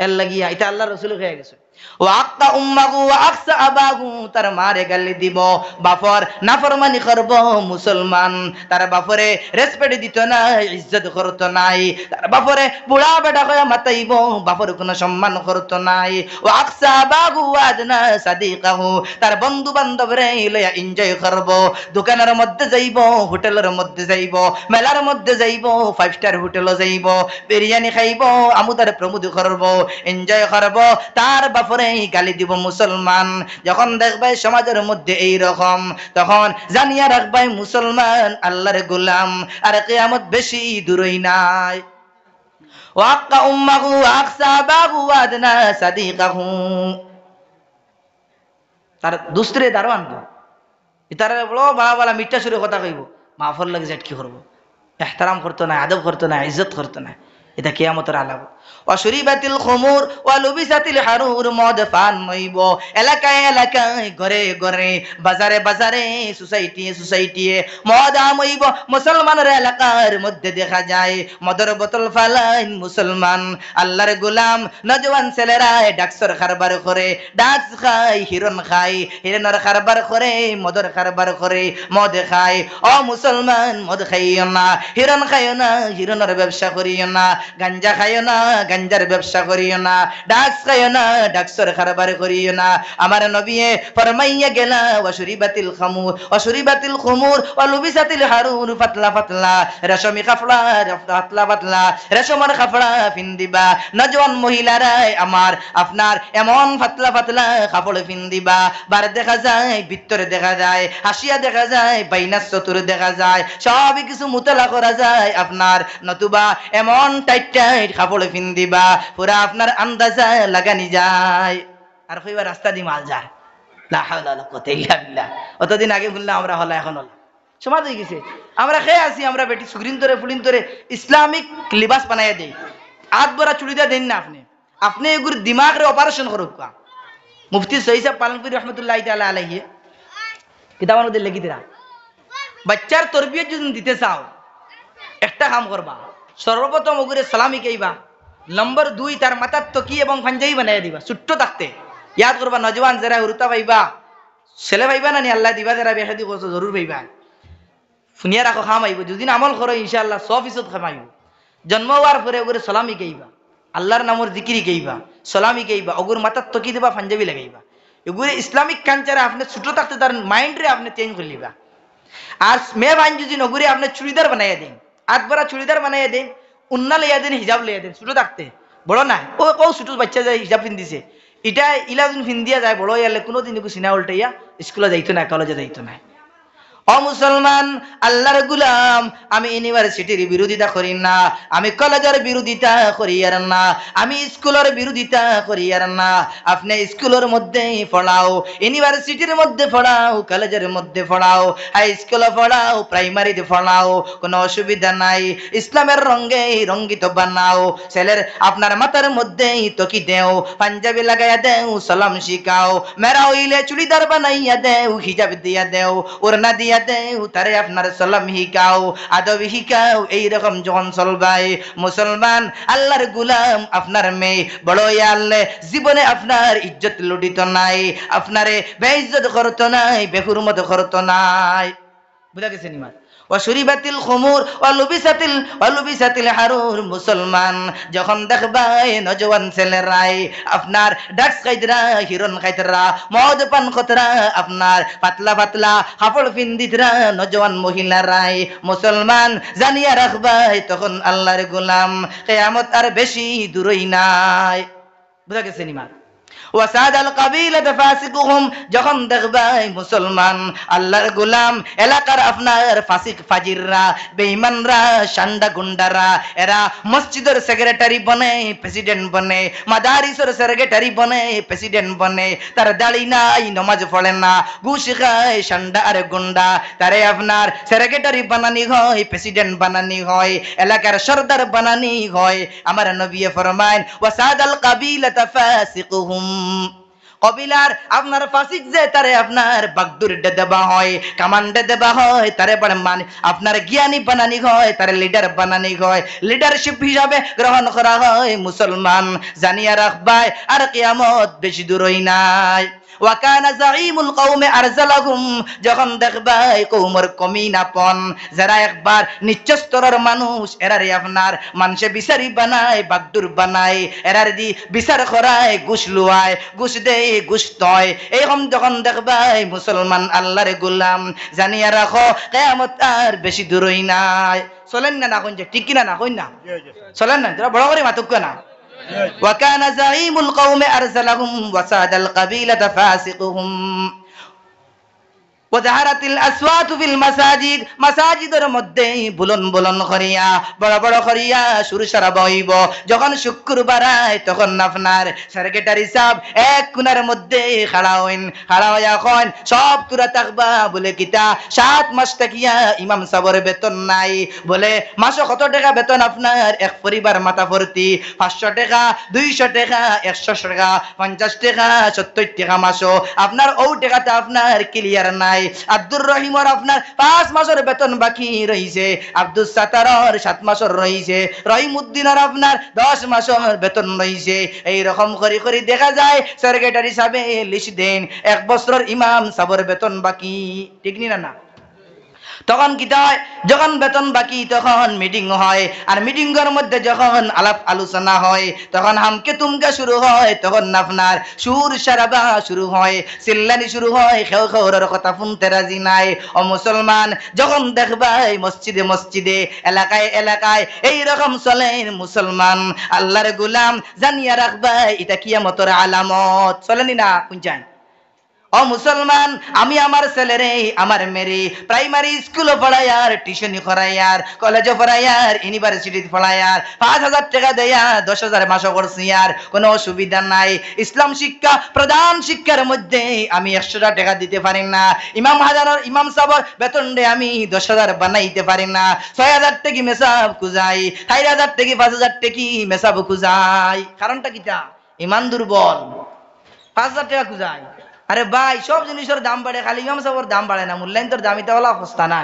এর লাগিয়া এটা আল্লাহ রসুল হয়ে গেছে। ওয়াক্তা উম্মাহু ওয়া আকসা আবাহু, তার মারে গালি দিব, বাপর নাফরমানি করব মুসলমান, তার বাপরে রেসপেক্ট দিত না, ইজ্জত করতো নাই, তার বাপরে বুড়া বেটা কয়া মাতাইব, বাপর কোনো সম্মান করতো নাই। ওয়া আকসা আবাহু ওয়া আদনা সাদিকাহু, তার বন্ধু বান্ধবরে লয়া এনজয় করব, দোকানের মধ্যে যাইব, হোটেলের মধ্যে যাইব, মেলার মধ্যে যাইব, 5 স্টার হোটেলে যাইব, বিরিয়ানি খাইব, আমুদার প্রমোদ করব, এনজয় করব, তার বাপরে গালি দিব মুসলমান। যখন দেখবে সমাজের মধ্যে এই রকম, তখন জানিয়া রাখবে মুসলমান আল্লাহর গোলাম, আর কিয়ামত বেশি দূরই নাই। ওয়াক্কা উম্মাহু আকসা বাহু আদনা সাদিকাহু, তার দুসরে দারো আনবো, তার বড় বালা বালা মিঠা সুরে কথা কইব, মাফর লাগে যেট কি করবো, এহতারাম করতো না, আদব করতো না, ইজ্জত করতো না, এটা কিয়ামতের আলামত। ওয়াশুরিবাতিল খুমুর ওয়া লুবিসাতিল হারুর, মদ পান হইব এলাকায় এলাকায়, ঘরে ঘরে, বাজারে বাজারে, সোসাইটি সোসাইটি মদ আম হইব। মুসলমানের এলাকার মধ্যে দেখা যায় মদের বোতল ফালাইন মুসলমান, আল্লাহর গোলাম নজওয়ান ছেলেরা ডাক্সর খারবার করে, ডাক্স খায়, হিরণ খায়, হিরণের খারবার করে, মদের খারবার করে, মদ খায়। ও মুসলমান, মদ খাইও না, হিরণ খাইও না, হিরণের ব্যবসা করিও না, গাঞ্জা খাইও না, গাঞ্জার ব্যবসা করিও না, ডাক্স খাইও না, ডাক্সর খারবার করিও না। আমার নবীয়ে ফরমাইয়া গেলা, ওয়াশুরিবাতিল খামুর ওয়াশুরিবাতিল খুমুর ওয়া লুবিসাতিল হারুর, পাতলা পাতলা রেশমি কাপড়া, পাতলা পাতলা রেশমের কাপড়া পিন্দিবা, নজওয়ান মহিলারা আমার আপনার এমন পাতলা পাতলা কাপড় পিন্দিবা, বার দেখা যায়, ভিতরে দেখা যায়, হাসিয়া দেখা যায়, বাইনাস চতুর দেখা যায়, সবই কিছু মুতলা করা যায় আপনার, নতুবা এমন টাইট টাইট কাপড় পিন্দিবা পুরা আপনার আন্দাজা লাগানি যায়, আর কইবা রাস্তা দি মাল যায়। লা হাওলা ওয়ালা কুওয়াতা ইল্লা বিল্লাহ। অতদিন আগে বললাম আমরা হলা, এখন হলা সমাজ হয়ে গেছে। আমরা খেয়ে আসি, আমরা বেটি সুগ্রিন ধরে ফুলিন ধরে ইসলামিক লিবাস বানাইয়া দেই, হাত ভরা চুড়িদার দেন না, আপনি আপনি এগুলো দিমাগরে অপারেশন করুক। মুফতি সঈদ সাহেব পালনপুরি রহমতুল্লাহ তাআলা আলাইহি কিতাবের মধ্যে লিখি দিরা, বাচ্চার তরবিয়ত যদি দিতে চাও একটা কাম করবা, সর্বপ্রথম ওগুরে সালামি কইবা, নম্বর 2 তার মাথার তকি এবং পাঞ্জাবি বানাইয়া দিবা ছোট্ট থাকতে। ইয়াদ করবা নজওয়ান যারা হুরুতা পাইবা, ছেলে পাইবা না নি আল্লাহ দিবা, যারা বিয়া শাদী করছো জরুর পাইবা, ফুনিয়া রাখো, খাম আইব, যদি আমল করো ইনশাআল্লাহ 100% খাম আইব। জন্ম হওয়ার পরে ওগুরে সালামি কইবা, আল্লাহর নামের জিকিরি কইবা, সালামি কইবা, ওগুর মাথার তকি দিবা, পাঞ্জাবি লাগাইবা। এগুলো ইসলামিক কালচারে আপনি ছোট থাকতে তার মাইন্ডরে আপনি চেঞ্জ করে লিবা। আর মেয়ে বাইন যদি নগরে আপনি চুড়িদার বানাইয়া দেন, হাত ভরা চুড়িদার বানাইয়া দেন, উন্না লইয়া দেন, হিজাব লইয়া দেন, ছোট থাকতে, বড় না ও কও ছোট বাচ্চা যায় হিজাব পিন্দিছে, এটা ইলাদিন ফিন্দিয়া যায়, বড় হইয়ালে কোনোদিন সিনা উল্টাইয়া স্কুলে যাইতো না, কলেজে যাইতো না। ও মুসলমান, আল্লাহর গুলাম, আমি ইউনিভার্সিটির বিরোধিতা করি না, আমি কলেজের বিরোধিতা করি আর না, আমি স্কুলের বিরোধিতা করি আর না। আপনি স্কুলের মধ্যে পড়াও, ইউনিভার্সিটির মধ্যে পড়াও, কলেজের মধ্যে পড়াও, হাই স্কুলে পড়াও, প্রাইমারিতে পড়াও, কোনো অসুবিধা নাই। ইসলামের রঙে রঙ্গিত বানাও, ছেলের আপনার মাথার মধ্যে তকি দেও, পাঞ্জাবি লাগাইয়া দেও, সালাম শিখাও, মেরা হইলে চুড়িদার বানাইয়া দেও, হিজাব দিয়া দেও, ওড়না দিয়া দেও, তারে আপনার সালাম শিখাও, আদব শিখাও। এইরকম যখন চলবাই মুসলমান, আল্লাহর গুলাম, আপনার মেয়ে বড় আল্লাহ জীবনে আপনার ইজ্জত লুটিত নাই, আপনারে বেইজ্জত করতো নাই, বেহুরমত করতো নাই। বুঝা গেছে নিমাজ? ওয়াশুরিবাতিল খুমুর ওয়া লুবিসাতিল হারুর, মুসলমান যখন দেখবাই নজওয়ান ছেলেরাই আপনার ড্রাগস খাইতরা, হিরণ খাইতরা, মদ পান খতরা, আপনার পাতলা পাতলা কাপড় পিন্দিতরা নজওয়ান মহিলারাই, মুসলমান জানিয়া রাখবাই তখন আল্লাহর গোলাম, কিয়ামত আর বেশি দূরই নাই। বুঝা গেছে নিমাজ? ওয়াসাদাল কাবিলাত ফাসিকুহুম, যখন দেখবাই মুসলমান আল্লাহর গোলাম এলাকার আপনার ফাসিক ফাজিররা, বেঈমানরা, শান্ডা গুন্ডারা, এরা মসজিদের সেক্রেটারি বনে, প্রেসিডেন্ট বনে, মাদারিসের সেক্রেটারি বনে, প্রেসিডেন্ট বনে, তার দাড়ি নাই, নামাজ পড়ে না, ঘুষ খায়, শান্ডা আর গুন্ডা, তারে আপনার সেক্রেটারি বানানি হয়, প্রেসিডেন্ট বানানি হয়, এলাকার সরদার বানানি হয়। আমার নবী ফরমায় ওয়াসাদাল কাবিলাত ফাসিকুহুম কবিলার আপনার ফাসিক যে তারে আপনার বাগদুরিটা দেওয়া হয়, কামান্ডে দেওয়া হয়, তারে পরে মানে আপনার জ্ঞানী বানানি হয়, তারে লিডার বানানি হয়, লিডারশিপ হিসাবে গ্রহণ করা হয়। মুসলমান জানিয়া রাখবাই আর কিয়ামত বেশি দূরই নাই। ওয়াকানা যাঈমুল কওমে আরজালাহুম, যখন দেখবাই কওমের কমিনাপন যারা একবার নিচ্চ স্তরের মানুষ এরারে আপনার মানুষে বিচারি বানায়, বাগদুর বানায়, এরারে দি বিচার করায়, ঘুষ লুয়ায়, ঘুষ দেয়, ঘুষ তয়, এইরকম যখন দেখবাই মুসলমান আল্লাহর গোলাম জানিয়া রাখো কিয়ামত আর বেশি দূরই নাই। চলেন না না কইন যে ঠিক কিনা না কইন না চলেন না তোরা বড় করে মাতুক না। وكان زعيم القوم أرسلهم وساد القبيلة فاسقهم ওয়াজাহারাতিল আসওয়াতু ফিল মাসাজিদ, মাসাজিদের মধ্যে বুলন বুলন করিয়া বড় বড় করিয়া সুরসারা বইব। যখন শুক্রবার আয় তখন আপনার সেক্রেটারি সাহেব এক কোণার মধ্যে খাড়া হইন, খাড়া হইয়া কইন সব তুরা থাকবা বলে কিতা 7 মাস থাকিয়া ইমাম সাহেবের বেতন নাই, বলে মাসে কত টাকা বেতন আপনার এক পরিবার মাথা ভর্তি 500 টাকা, 200 টাকা, 100 টাকা, 50 টাকা, 70 টাকা মাসও আপনার ও টাকাটা আপনার ক্লিয়ার নাই। আব্দুর রহিমর আপনার 5 মাসের বেতন বাকি রইছে, আব্দুল সাত্তারর 7 মাসের রইছে, রহিমউদ্দিনের আপনার 10 মাসের বেতন রইছে। এই রকম করে করে দেখা যায় সেক্রেটারি সাহেব লিস্ট দেন 1 বছরের ইমাম সাহেবের বেতন বাকি, ঠিক না না? তখন কি হয়, যখন বেতন বাকি তখন মিটিং হয়, আর মিটিং এর মধ্যে যখন আলাপ আলোচনা হয় তখন হামকে তুমকে শুরু হয়, তখন আপনার সুর সারাবা শুরু হয়, চিল্লানি শুরু হয়, খেউ খেউরের কথা শুনতে রাজি নাই। ও মুসলমান, যখন দেখবাই মসজিদে মসজিদে এলাকায় এলাকায় এই রকম চলে মুসলমান আল্লাহর গোলাম জানিয়া রাখবাই এটা কিয়ামতের আলামত। চলেনি না কুঞ্চান? ও মুসলমান, আমি আমার ছেলেরে আমার মেরে প্রাইমারি স্কুলে পড়াইয়ার, টিউশনি করাইয়ার, কলেজে পড়াইয়ার, ইউনিভার্সিটি পড়াইয়ার, 5000 টাকা দেয়া 10,000 মাসও করছি, আর কোনো অসুবিধা নাই। ইসলাম শিক্ষা প্রধান শিক্ষার মধ্যে আমি 100 টাকা দিতে পারি না, ইমাম সাহেবের বেতন রে আমি 10,000 বানাইতে পারি না, 6,000 টাকা মেসাব খুঁজাই, 4,000 টাকা 5,000 টাকা মেসাব খুঁজাই। কারণটা কিটা? ইমান দুর্বল, 5,000 টাকা খুঁজাই। আরে ভাই, সব জিনিসের দাম বাড়ে, খালি ইমাম সাহেবের দাম বাড়ে না, মূল্যায়ন তোর দামিটা হলো অবস্থা না।